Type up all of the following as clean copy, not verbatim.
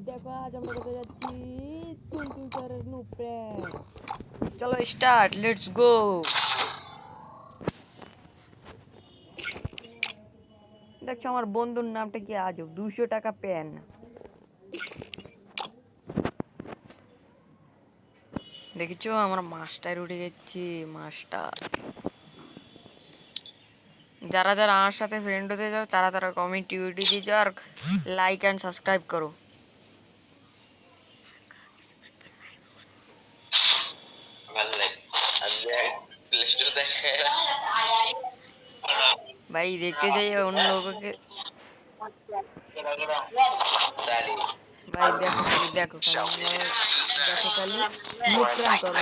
দেখো আজ আমরা কোথায় যাচ্ছি টুনটুইটারের নুপ্রে চলো স্টার্ট লেটস গো দেখছো আমার বন্ধুর নামটা কি আজব 200 টাকা পেন দেখছো আমরা মাস্টার উঠে গেছি মাস্টার যারা যারা আমার সাথে ফ্রেন্ড হতে যাও তারা তারা কমেন্ট দিয়ে যাও আর লাইক অ্যান্ড সাবস্ক্রাইব করো भाई देखते जाइए उन लोगों के भाई देखो खाली मुख प्रेम करो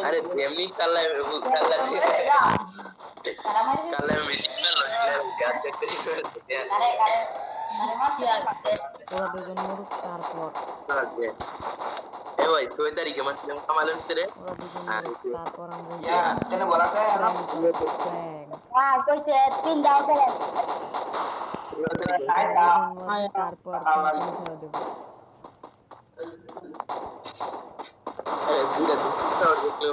अरे एमनी काला ওরা দুজন মরুক তারপর ए भाई 6 तारीख में कमाल होते रे ওরা দুজন মরুক তারপর আমরা কেন বলা थे हां কইছে 3 দাও করে তারপর ছেড়ে দেব अरे धीरे धीरे और देख लो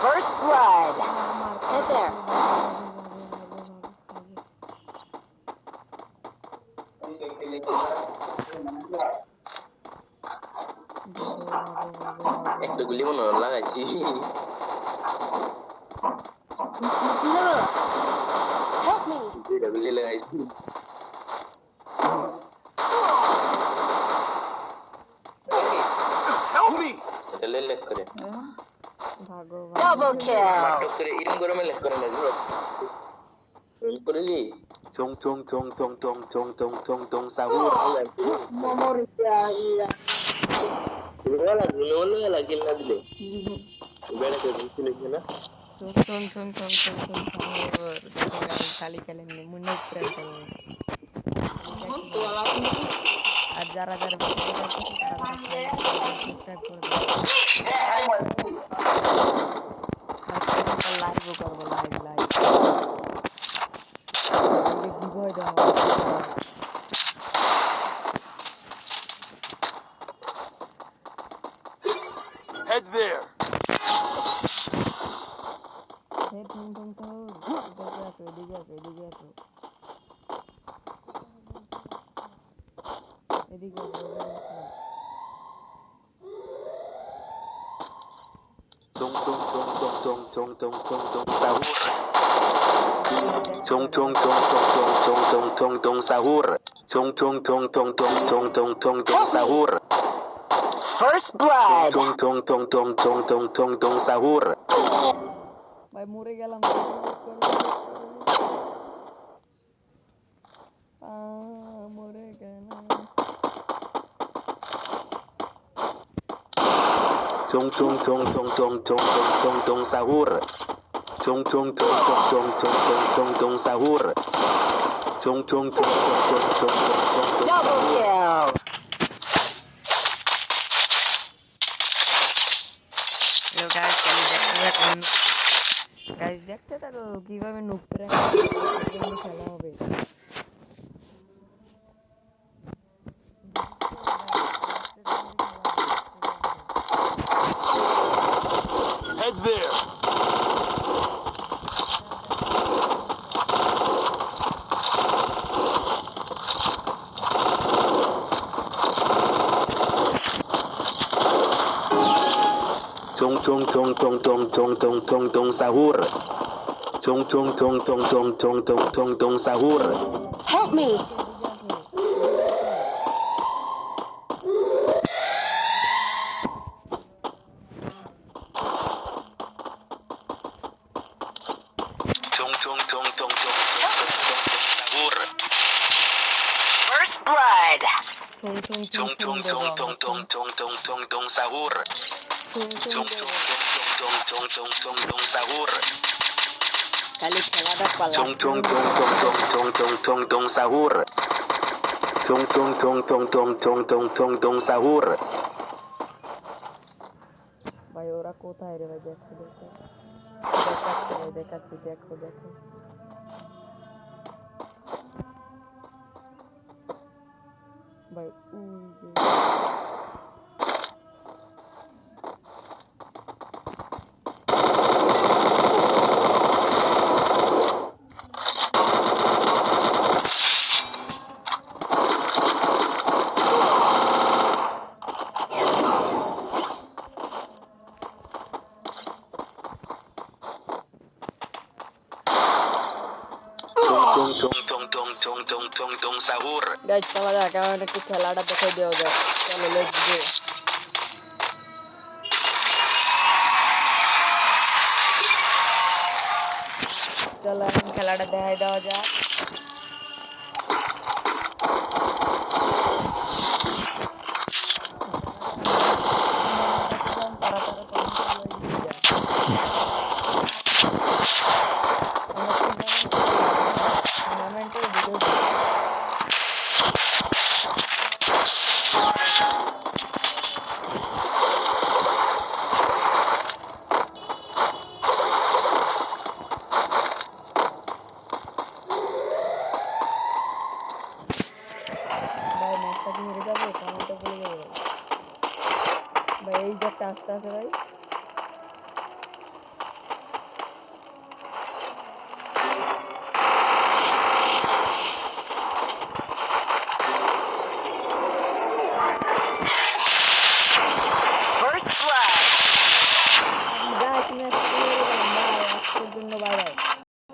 First blood. Hit there. একটা গুলি মনে লাগাইছি Help me. দুইটা গুলি লাগাইছি Help me! চলে লেক করে Double kill. মাটক করে ইরম গরমে লেক করে না জোর রোল করে দি Tung tung tung tung tung tung tung tung tung sahur. OLA জুনে ওলা কিল না দিলে বেড়া করে দিছিলে না सुन खाली खेलेंगे मुन्ने प्रेम करो আর যারা যারা সাবস্ক্রাইব করে দাও আর লাইভও করবো লাইভ গিভওয়ে দাও Head there. হে ঠুং ঠুং ঠুং এদিকে আসো Tung tung tung tung tung tung tung tung tung sahur. Tung tung tung tung tung tung tung tung tung sahur. Tung tung tung tung tung tung tung tung tung sahur. First blood. Tung tung tung tung tung tung tung tung sahur. ভাই মরে গেলাম মরে গেলাম Tung tung tung tung tung tung tung tung tung sahur. Tung tung tung tung tung tung tung tung tung sahur. Tung tung tung tung tung tung tung tung. Double kill. Hello guys দেখতে থাকো কিভাবে noob prank খেলা হবে Head there. Tung tung tung tung tung tung tung tung tung sahur. Tung tung tung tung tung tung tung tung tung sahur. Help me. Tung tung tung tung tung tung tung tung tung sahur. First blood. Tung tung tung tung tung tung tung tung tung tung sahur. Tung tung tung tung tung tung tung tung sahur. খালি খেলাটা Tung tung tung tung tung tung tung tung tung sahur. Tung tung tung tung tung tung tung tung tung sahur. ভাই ওরা কোথায় রে ভাই? দেখো দেখো দেখাচ্ছি ভাই, দেখাচ্ছি, দেখো দেখো। ভাই ওই যে tung sahur. গাইস চলা যাক, এখন একটু খেলাটা দেখে দেওয়া যাক। চলো লেটস গো। চলো এখন খেলাটা দেখাই দেওয়া যাক। তারা তারা টুর্নামেন্টের ভিডিও ভাই ম্যাচটা কি হেরে যাবো? কমেন্টে বলে দেবো ভাই। এই যে একটা আস্তে আছে ভাই।